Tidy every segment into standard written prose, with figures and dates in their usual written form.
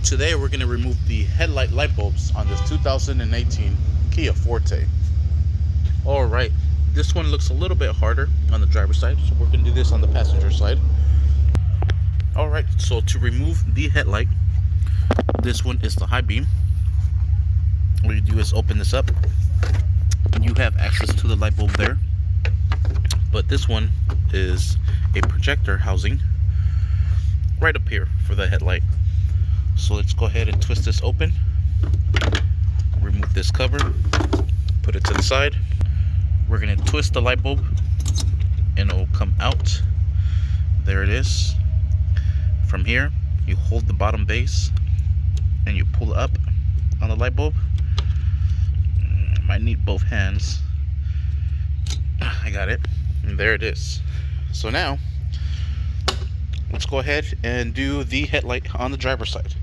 Today we're going to remove the headlight light bulbs on this 2018 Kia Forte. Alright, this one looks a little bit harder on the driver's side, so we're going to do this on the passenger side. Alright, so to remove the headlight, this one is the high beam. All you do is open this up. You have access to the light bulb there, but this one is a projector housing right up here for the headlight. So let's go ahead and twist this open, remove this cover, put it to the side. We're going to twist the light bulb and it will come out. There it is. From here, you hold the bottom base and you pull up on the light bulb. Might need both hands. I got it. And there it is. So now, let's go ahead and do the headlight on the driver's side.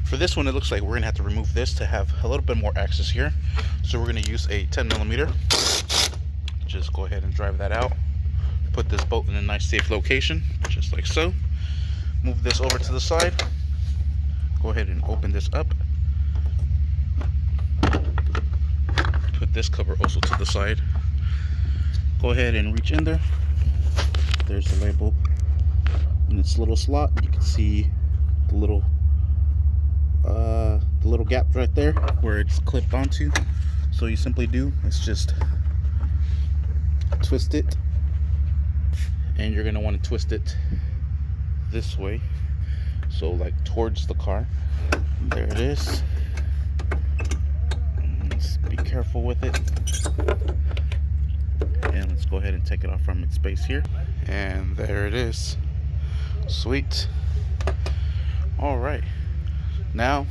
For this one, it looks like we're going to have to remove this to have a little bit more access here. So we're going to use a 10mm. Just go ahead and drive that out. Put this bolt in a nice safe location, just like so. Move this over to the side. Go ahead and open this up. Put this cover also to the side. Go ahead and reach in there. There's the light bulb in its little slot. You can see the little gap right there where it's clipped onto. So you simply do is just twist it, and you're gonna want to twist it this way, so like towards the car. There it is. Let's be careful with it, and let's go ahead and take it off from its base here, and there it is. Sweet. All right, now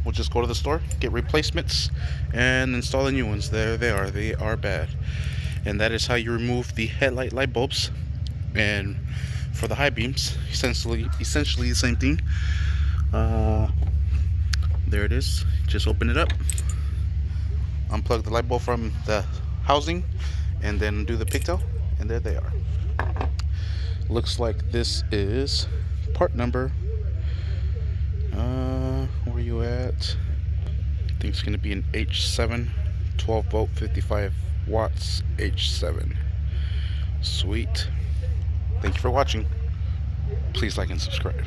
we'll just go to the store, get replacements, and install the new ones. There they are bad. And that is how you remove the headlight light bulbs. And for the high beams, essentially the same thing. There it is. Just open it up, unplug the light bulb from the housing, and then do the pigtail, and there they are. Looks like this is part number, where are you at? I think it's going to be an H7 12 volt 55 watts H7. Sweet. Thank you for watching. Please like and subscribe.